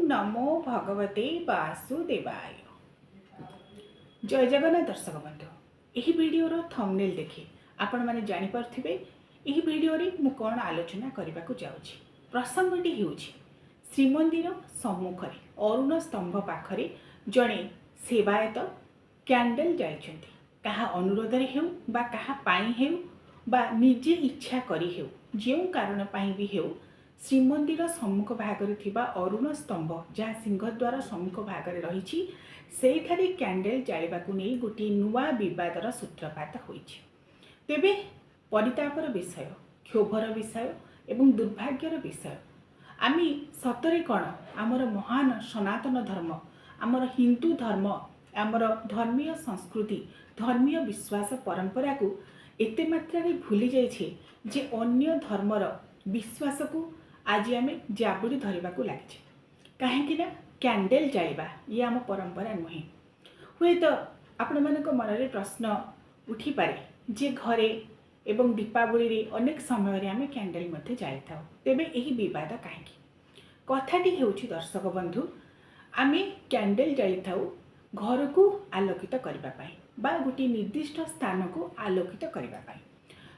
नमो भगवते वासुदेवाय। जय जगन्नाथ दर्शक बंधु, यही वीडियोर थंबनेल देखि आपण माने जानि पारथिबे एही वीडियो रे मु कोन आलोचना करबा को जाउछि। प्रसंगटी हेउछि श्रीमंदिर सम्मुखरे अरुण स्तंभ पाखरे जणे सेवायत कैंडल जाइछन्ति। कहा अनुरोध रे हेउ बा कहा पाई हेउ बा निजे इच्छा करी हेउ जेउ कारण पाई भी हेउ श्रीमंदिर सम्मुख भागरे थिबा अरुण स्तंभ जहाँ सिंहद्वार सम्मुख भागरे रहिछि सेठारे कैंडल जाळिबाकु नै गोटे नुआ विवादर सूत्रपात होइछि। तेबे परितापर विषय, क्षोभर विषय एवं दुर्भाग्यर विषय, आमी सतरे कण आमर महान सनातन धर्म, आमर हिंदू धर्म, आमर धर्मीय संस्कृति, धर्मीय विश्वास परंपरा को एते मात्रा रे भूली जाइछे जे अन्य धर्मर विश्वास को आज आम जाबुड़ी धरवा को लगे। कहीं कैंडल जाइबा ये आम परंपरा नुहे। हुए तो आपण मानक मन प्रश्न उठी पारे जे घरे एवं दीपावली रे अनेक समय रे आम कैंडल मध्य जाई थाउ, तेबे एही विवाद कहीं कथाटी हेउछि दर्शक बंधु, आम कैंडल जाई थाउ घर को आलोकित करबा पाई बा गोटे निर्दिष्ट स्थान को आलोकित करबा पाई।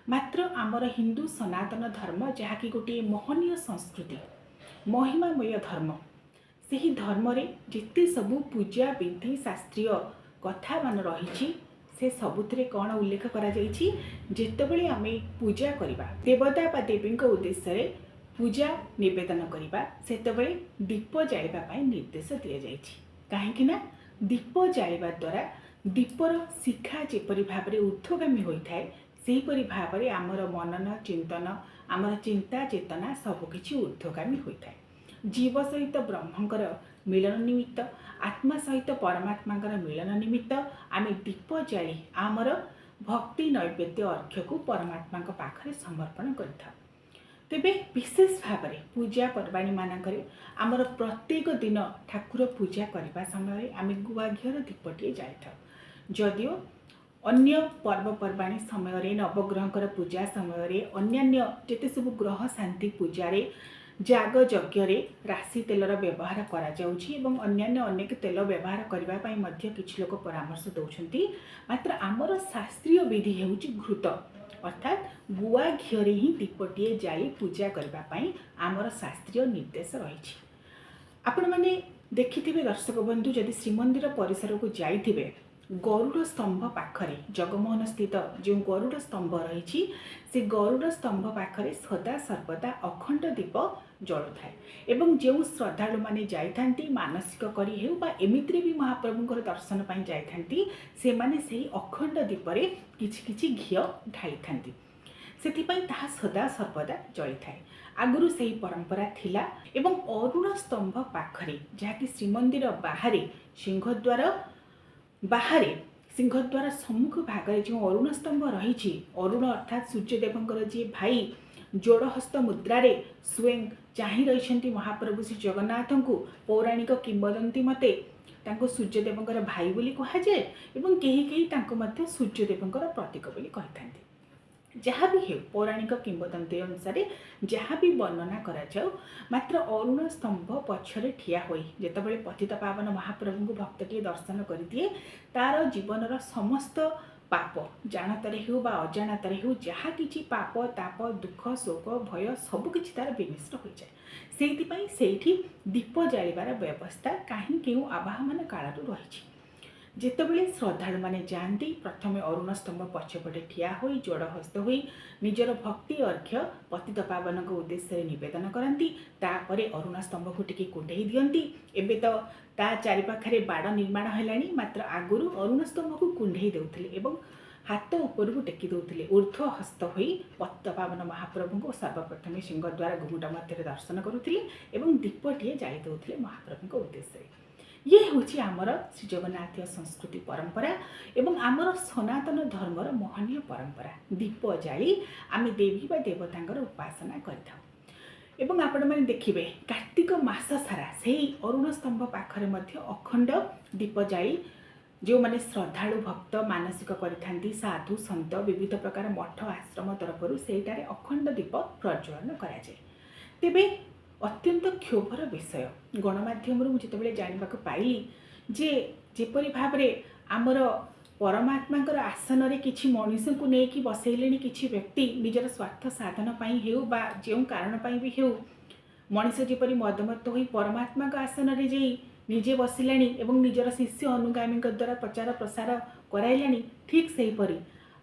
मात्र आमर हिंदू सनातन धर्म जहाँकि गोटे महनीय संस्कृति महिमामय धर्म, से धर्म रे जिते सबू पूजा विधि शास्त्रीय कथा मान रही से सबुथिरे कौन उल्लेख करा जाइछि जेतेबेले आमे पूजा करिबा देवता बा देवी उद्देश्य रे पूजा निवेदन करिबा सेतेबेले दीप जाळिबा पाई निर्देश दिया जाइछि। काहेकि ना दीप जाळिबा द्वारा दीपर शिखा जेपरि भाबरे ऊर्ध्वगामी होइथाय सेहीपरि भाबरे आमर मनन चिंतन आमर चिंता चेतना सबकिछि ऊर्ध्वगामी होइथाय। जीव सहित ब्रह्मंकर मिलन निमित्त, आत्मा सहित परमात्मांकर मिलन निमित्त आमे दीप जाळी आमर भक्ति नैवेद्य अर्घ्य को परमात्मा पाखरे समर्पण करिथा। तेबे विशेष भाबरे पूजा पर्वाणी मानकरे आमर प्रत्येक दिन ठाकुर पूजा करबा समय आमे गुआ घियर दीपटिए जाइथा। जदियो अन्य पर्वपर्वाणी समय रे नवग्रहकर पूजा समय रे अन्यान्य जेते सब ग्रह शांति पूजा रे जाग यज्ञ रे राशि तेलर व्यवहार करा जाउछि एवं अन्यान्य अनेक तेल व्यवहार करबा पई मध्य किछि लोक परामर्श दउछन्ति। मात्र आमर शास्त्रीय विधि हेउछि घृत, अर्थात गुआ घियरे ही दीपटिए जाई पूजा करबा पई आमर शास्त्रीय निर्देश रहिछि। आपण माने देखिथिबे दर्शक बंधु, जदि श्रीमंदिर परिसर को जाइथिबे गरुड़ स्तंभ पाखरे जगमोहन स्थित जो गरुड़ स्तंभ रही से गरुड़ स्तंभ पाखरे सदा सर्वदा अखंड दीप जलु थाए एवं जो श्रद्धालु माने जाइथांती मानसिक करी हेउ बा एमित्रे भी महाप्रभुंकर दर्शन पाई जाइथांती से माने सेही अखंड दीपरे किछि किछि घिय ढाली थांती, सेथिपई ताहा सदा सर्वदा जली थाए। आगुरु सेही परंपरा थिला एवं अरुण स्तंभ पाखरे जहाँकि श्रीमंदिर बाहरे सिंहद्वार बाहरे सिंहद्वार सम्मुख भागरे जो अरुण स्तंभ रही, अरुण अर्थात सूर्यदेवंकर जी भाई जोड़हस्त मुद्रा रे स्वयं चाहि रही महाप्रभु श्री जगन्नाथ को पौराणिक किंवदंती मते तांको सूर्यदेवंकर भाई बोली कहा जाए एवं केही केही तांको मध्य सूर्यदेवंकर प्रतीक बोली कहिथांती। जहाँ भी हो पौराणिक किंवदंती अनुसार जहाँ भी वर्णना करा जाऊ, मात्र अरुण स्तंभ पछरे ठिया होई जेतेबेले पतित पावन महाप्रभु को भक्तटिए दर्शन करिदिए तार जीवनर समस्त पाप जानतारे हो बा अजाणतारे हो जहाँ किछि पाप ताप दुख शोक भय सबकिछि तार विनिष्ट हो जाए। सेहिथिपई सेठी दीप जाळिबार व्यवस्था काहीं केउ आवाहमान कालरू रहिछि। जेतेबेले श्रद्धालु माने जाती प्रथमे अरुण स्तंभ पछपटे ठिया होई जोड़हस्त होई निजर भक्ति अर्घ्य पतित पावन को उद्देश्य निवेदन करती, तापरे अरुण स्तंभ को टिके कुंडई दियंती। एबे तो ता चारि पाखरे बाड़ निर्माण हेलानी, मात्र आगुरु अरुण स्तंभ को कुंडई देउथिले एवं हाथ ऊपर को टेकी देउथिले। ऊर्ध्व हस्त होई पतित पावन महाप्रभु को सर्वप्रथमे सिंहद्वार घुमुट मध्य दर्शन करुथिले एवं दीपटिए जाई देउथिले महाप्रभु को उद्देश्य। ये हूँ आमर श्री जगन्नाथ संस्कृति परंपरा एवं आमर सनातन धर्मर महनीय परंपरा। दीप जाली आमे देवी बा देवतांकर उपासना करिथाउ एवं आपण माने देखिबे कार्तिक मास सारा सेही अरुण स्तंभ पाखरे मध्य अखंड दीप जाली जो माने श्रद्धालु भक्त मानसिक करिथांती साधु संत विविध प्रकार मठ आश्रम तरफरु सेटारे अखंड दीप प्रज्वलन करा जाय। तेबे अत्यंत क्षोभर विषय। गणमाध्यम जितेबाला जानवाक पाइली जे जेपरी भाव में आमर परमात्मा आसन में किसी मनीष को लेकिन बसैले किसी व्यक्ति निजर स्वार्थ साधन हो बा जो कारण भी हो मनीष जपरी मदमत्त हो परमात्मा आसन में जा निजे बसिला एवं निजर शिष्य अनुगामी द्वारा प्रचार प्रसार कराइला ठीक से हीपरी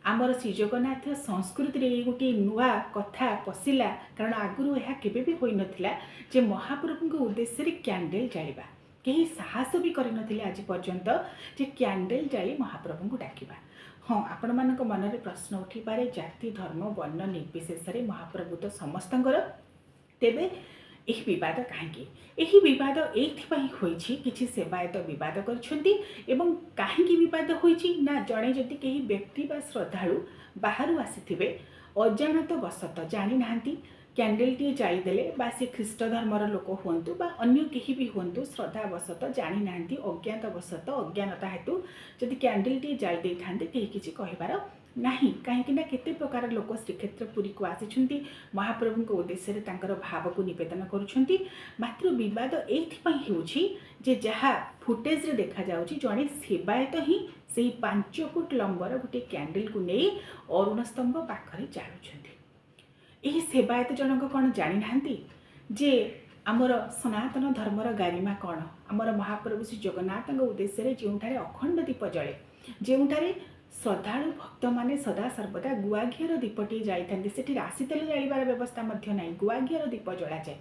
आमर श्री जगन्नाथ संस्कृति रे गोटे नुआ कथा पशिला। कारण आगुरी यह केबे भी होई नथिला जे महाप्रभु उद्देश्य कैंडल जालिबा कहीं साहस भी करनथिले आज पर्यंत जे कैंडल जाली महाप्रभु को डाकिबा। हाँ, आपण मानक मन में प्रश्न उठी पारे जाति धर्म वर्ण निर्विशेष महाप्रभु तो समस्तंकर तेबे यह विवाद कहीं यही विवाद ये किसी सेवायत बद कहीं विवाद ना जड़े जदि कहीं व्यक्ति बा श्रद्धालु बाहर आसी अजाणत वशत जानी ना कैंडल टी जाईदेले बा सी ख्रीष्ट धर्मर लोक हूँ बा अन्य कहीं भी हूँ श्रद्धावशत जानी ना अज्ञातवशत अज्ञानता हेतु जदि कैंडल टी जाई दे था कहीं किसी कहबार नहीं कहीं केते प्रकार लोक श्रीक्षेत्र पुरी को आसी महाप्रभु को उद्देश्य भाव को निवेदन करुँच। मात्र बद ये जहाँ फुटेज देखा जाउछि जड़े सेवायत ही से 5 फुट लंबर गोटे कैंडल को नहीं अरुण स्तंभ पाखरे जालुछंती। यही सेवायत जनक कौन जानी ना जे आमर सनातन धर्मर गारिमा कौन आमर महाप्रभु श्री जगन्नाथ उद्देश्य जो अखंड दीप जले जो श्रद्धालु भक्त माने सदा सर्वदा गुआ घीर दीपटी जाइथांती सेठी राशि तेल जालिबार व्यवस्था मध्य नहीं गुआ घीर दीप जला जाए।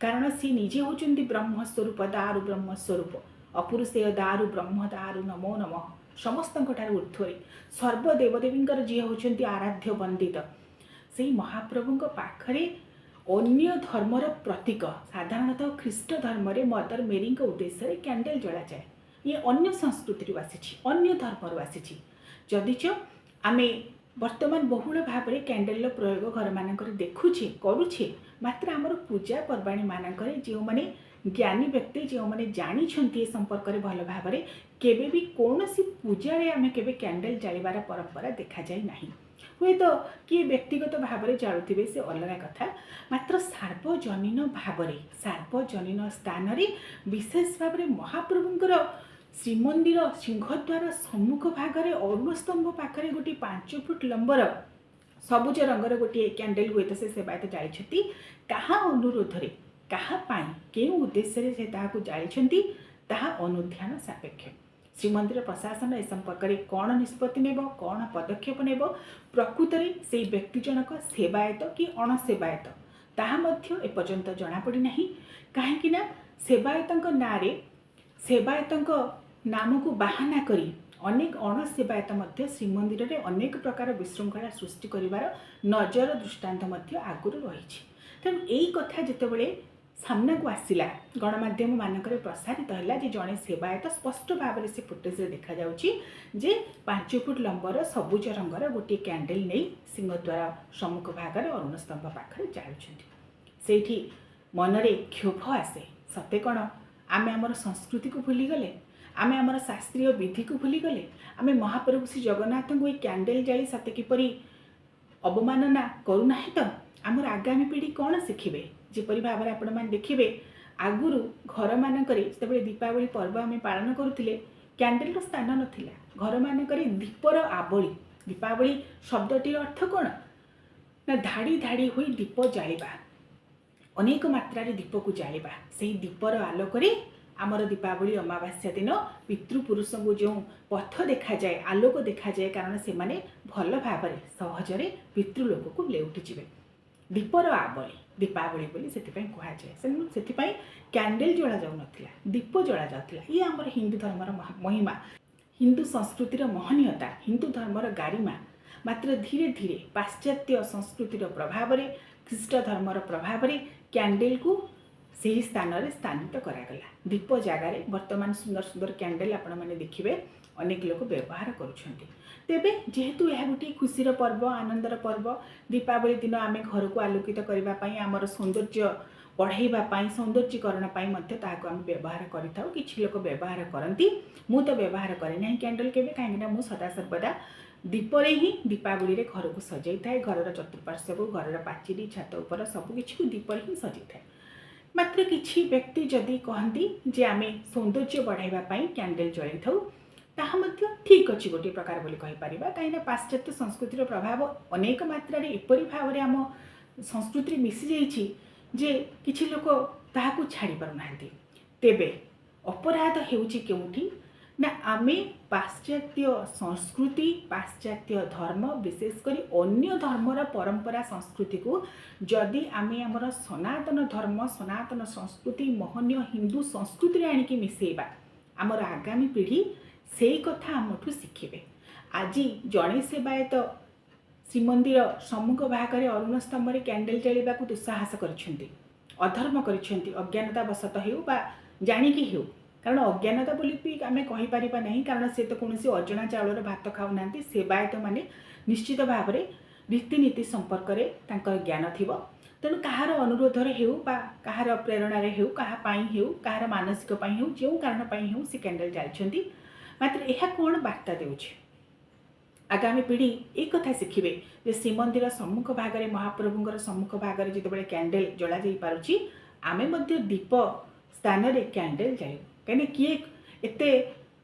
कारण सी निजे होचुंती ब्रह्मस्वरूप दारु ब्रह्मस्वरूप अपुरुषेय दारु ब्रह्म दारु नमो नमः समस्त ऊर्ध्वे सर्वदेवदेवींकर जी होचुंती आराध्य वंदित से महाप्रभु पाखरे अन्य धर्मर प्रतीक साधारणतः ख्रीष्ट धर्म मदर मेरी उद्देश्य कैंडल जला जाए। ये अन्य संस्कृति आसी अन्य धर्म आसी जदिच आमे वर्तमान बहुल भाव में कैंडल प्रयोग घर मानक देखुचे करुचे मात्र आमर पूजा पर्वाणी मानक जो माने ज्ञानी व्यक्ति जो माने जानी संपर्क में भल भाव में केबे भी कौन सी पूजा रे आमे केबे कैंडल जालिबार परंपरा देखा जाए नहीं। हुए तो किए व्यक्तिगत भाव में जालुथिबे से अलग कथा मात्र सार्वजनीन भाव में सार्वजनीन स्थान रे विशेष भाव में महाप्रभुंकर श्रीमंदिर सिंहद्वार सम्मुख भागरे अरुण स्तंभ पाखरे गोटे 5 फुट लंबर सबुज रंगर गोटे कैंडल हुए तो से सेवायत जाली कहा अनुरोध रे कहा के उद्देश्य से जाली अनुध्यान सापेक्ष। श्रीमंदिर प्रशासन ए संपर्क में कौन निष्पत्ति नेब कौन पदक्षेप नेब प्रकृत में से व्यक्ति जनक सेवायत कि अणसेवायत ताहा मध्य एपर्यंत जनापड़ी ना कहीं सेवायतों नाँ सेवायतों नाम को बाहाना करी अनेक अणसेवायत मध्य श्रीमंदिर में अनेक प्रकार विशृंखला सृष्टि करिवार नजर दृष्टांत मध्य आगुरी रही। तेणु यही कथा जितेबाला सामना को आसला गणमाध्यम मानक प्रसारित है जे जड़े सेवायत स्पष्ट भाव में से फुटेज देखा जे 5 फुट लंबर सबुज रंगर गोटे कैंडल नहीं सिंहद्वार सम्मुख भाग में अरुण स्तंभ पाखे जालुंट मनरे क्षोभ आसे सते कौन आमे आमर संस्कृति को भूलीगले आमे आमर शास्त्रीय विधि को भूलीगले आमे महाप्रभु श्री जगन्नाथ को कैंडल जाली सते किपरि अवमानना करूना तो आमर आगामी पीढ़ी कौन शिखिबे जेपरि भाव में आपण मैंने देखिए आगुरु घर मानक दीपावली पर्व आम पालन करुले कैंडल स्थान नाला घर मानक दीपर आवली दीपावली शब्दटी अर्थ कौन ना धाड़ी धाड़ी हुई दीप जालिबा अनेक मात्रा दीप को जालिबा से दीपर आलोक आमर दीपावली अमावास्या दिन पितृपुरुष को जो पथ देखा जाए आलोक देखा जाए कारण से माने भल भाव में सहजरे पितृलोक को लेउटी जिवे दीपर आवली दीपावली बोली से कहुए से कैंडल जला जाऊ नथिला दीप जला जाउथिला। ये आमर हिंदू धर्मर महिमा हिंदू संस्कृतिर महनीयता हिंदू धर्मर गारिमा मात्र धीरे धीरे पाश्चात्य संस्कृतिर प्रभाव में ख्रीष्ट धर्मर प्रभाव में कैंडल को सही स्थान में स्थानित करागला दीप जगार वर्तमान सुंदर सुंदर कैंडल आपण मैंने देखिए अनेक लोग व्यवहार करुछंती। तेबे जेहेतु यह गोटे खुशीर पर्व आनंदर पर्व दीपावली दिन आम घर को आलोकित करने आमर सौंदर्य बढ़ाइबापी सौंदर्यीकरण आम व्यवहार करें किसी लोग व्यवहार करती मु तो व्यवहार करे ना कैंडल केवे कहीं मुझ सदा सर्वदा दीपरे ही दीपावली रे घर को सजाई थाए घर चतुर्पार्श्व को घर पाचेरी छात उपर सबकि दीपरे ही सजाई थाए मात्र किछि व्यक्ति जदि कहती जे आमे सौंदर्य बढ़ाइबा पई कैंडल जळै थाउ ताहा मध्य ठीक अछि गोटे प्रकार बोली कहि परिबा काइना पाश्चात्य संस्कृतिर प्रभाव अनेक मात्रा रे एपरि भावरे आम संस्कृति मिसी जाइछि जे किछि लोक ताहाकु छाड़ी पारु नाहंती। तेबे अपराध हेउछि केउठी ना आमे पाश्चात्य संस्कृति पाश्चात्य धर्म विशेषकर अन्य धर्मर परंपरा संस्कृति को जदि आमे आमर सनातन धर्म सनातन संस्कृति महनीय हिंदू संस्कृति रे आनिकी मिसेबा आमर आगामी पीढ़ी सेई कथा आमठू शिखिबे। आज जड़े सेवायत श्रीमंदिर सम्मुख भागरे अरुण स्तंभ कैंडल जलिबा को दुस्साहस करिसेंती अधर्म करिसेंती अज्ञानता वशत हेउ बा जानिकी हेउ कारण अज्ञानता बोली भी आम कहीपर ना कारण से तो कौन अजणा चाउर भात खाऊ ना सेवायत मैंने निश्चित भाव में रीतिनीति संपर्क में ज्ञान थी तेणु कहार अनुरोध कहार प्रेरणा हो कहार मानसिक हो जो कारण हो सी कैंडल जारी मात्र यह कौन वार्ता देउछि आगामी पीढ़ी एक कथा शिखिबे जे श्रीमंदिर सम्मुख भागरे महाप्रभुंकर सम्मुख भागरे जितेबाला कैंडल जला जाई पारुछि आमे मध्य दीप स्थान रे कैंडल जाइबु कहीं किए एते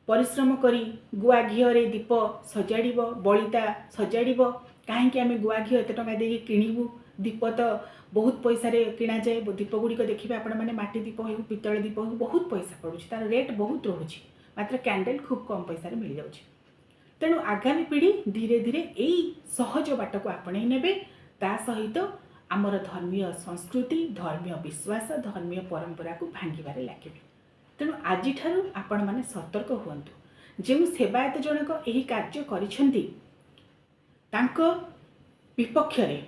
परिश्रम करी गुआ घीरे दीप सजाड़ बलिता सजाड़ कहीं आम गुआ घी एत टका दे किणु दीप तो बहुत पैसा किणा जाए दीप गुड़िक देखिए आपण मैंने माटी दीप हो पितल दीप हो बहुत पैसा पड़ू तार रेट बहुत रोचे मात्र कैंडल खूब कम पैसा मिल जाऊँ तेणु आगामी पीढ़ी धीरे धीरे यही सहज बाट को आपणे नेबे ता सहित आमर धर्मीय संस्कृति धर्मीय विश्वास धर्मीय परंपरा को भांगिबारे लागिबे। तेणु आज आपण मैंने सतर्क हुंतु जो सेवायत जनक यही कार्य करिसेंती तांको विपक्षरे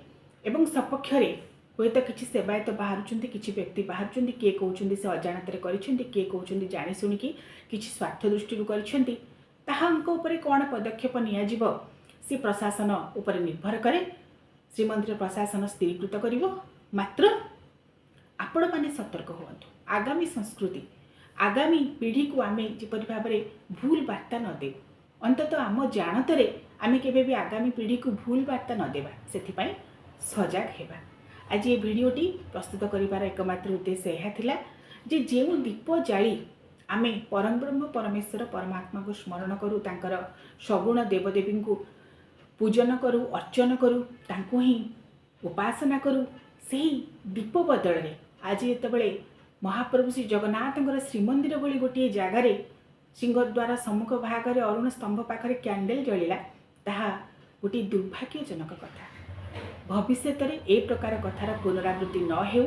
एवं सपक्षरे हुए तो किसी सेवायत बाहर किसी व्यक्ति बाहर किए कहते से अजाणत किए कहते जानी शुणिकी किसी स्वार्थ दृष्टि करिसेंती ताहांको कौन पदक्षेप नियाजिबो सी प्रशासन उपर निर्भर करे श्रीमंदिर प्रशासन स्थिरीकृत करिवो मात्र आपण माने सतर्क हुंतु आगामी संस्कृति आगामी पीढ़ी को आमे जिपरि भाव में भूल वार्ता न दे अंततः आम जानतरे आमे केबे भी आगामी पीढ़ी को भूल वार्ता न देबा सेथिपाई सजग हेबा। आज ये भिडियोटी प्रस्तुत करिवार एकमात्र उद्देश्य यह थिला जे जेउ दीप जाली आमे परम ब्रह्म परमेश्वर परमात्मा को स्मरण करूँ तांकर सगुण देवदेवी को पूजन करूँ अर्चन करूँ तांको ही उपासना करूँ सही दीप बदल रे आज जेतेबेले महाप्रभु श्री जगन्नाथ श्रीमंदिर भली गोटे जगार सिंहद्वार सम्मुख भाग अरुण स्तंभ पाखे कैंडल जलिला ताहा गोटे दुर्भाग्यजनक कथा भविष्य में ए प्रकार कथार पुनरावृत्ति न हो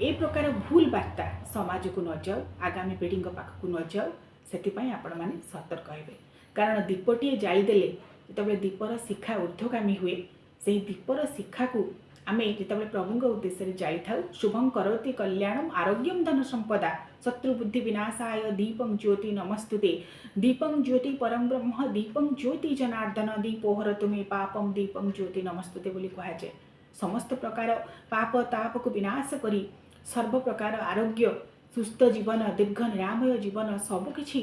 ए प्रकार भूल वार्ता समाज को न जाऊ आगामी पीढ़ी पाखक न जाऊ से आपण मैंने सतर्क हे कारण दीपटे जालीदेले जिते दीपर शिखा ऊर्ध्वगामी हुए से दीपर शिखा को आमे जितेबाला प्रभु उद्देश्य जाली था शुभं करोति कल्याणम आरोग्यम धन संपदा शत्रुबुद्धि विनाशाय दीपं ज्योति नमस्तुते दीपं ज्योति परम ब्रह्म दीपं ज्योति जनार्दन दीपोहर तुम्हें पापम दीपं ज्योति नमस्तुते बोली कहुए समस्त प्रकार पाप ताप को विनाश करी सर्व प्रकार आरोग्य सुस्थ जीवन दीर्घ निरामय जीवन सबकि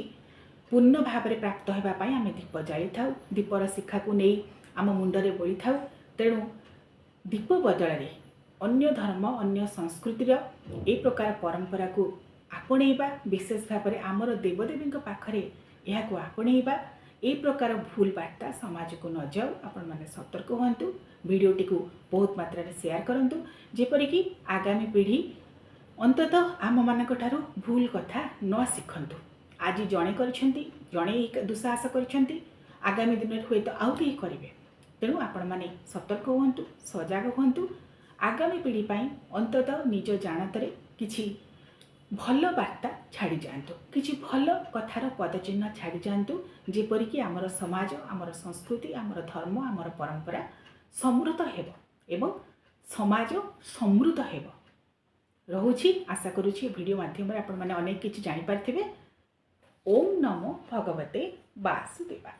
पूर्ण भाव में प्राप्त होगापाई आम दीप जाली था दीपर शिखा को नहीं आम मुंडरे बोली था तेणु दीप बदल अन्य धर्म अन्य संस्कृतिर ए प्रकार परंपरा को आपणेबा विशेष भाव में आमर देवदेवी पाखरे यह आपणेबा ए प्रकार भूल वार्ता समाज को न जाऊ आपण मैंने सतर्क हुंतु वीडियोटी को बहुत मात्रा शेयर करंतु जेपरिक आगामी पीढ़ी अंततः आम मानक ठारू भूल कथा न शिखंतु आज जड़े जड़े दुस्साहस कर आगामी दिन में हुए तो आउ कहीं करेंगे तेणु आपण मैंने सतर्क हुंतु सजग हुंतु आगामी पीढ़ी पाई अंततः निज जानतर किछि भल वार्ता छाड़ी जातु किछि भल कथार पदचिन्ह छाड़ी जातु जेपरिक आमर समाज आमर संस्कृति आमर धर्म आमर परंपरा समृद्ध हेब एवं समाज समृद्ध हेब रहुछि आशा करुछि वीडियो माध्यम आपण मैंने अनेक किछि जानि पारथिबे। ओम नमो भगवते वासुदेवाय।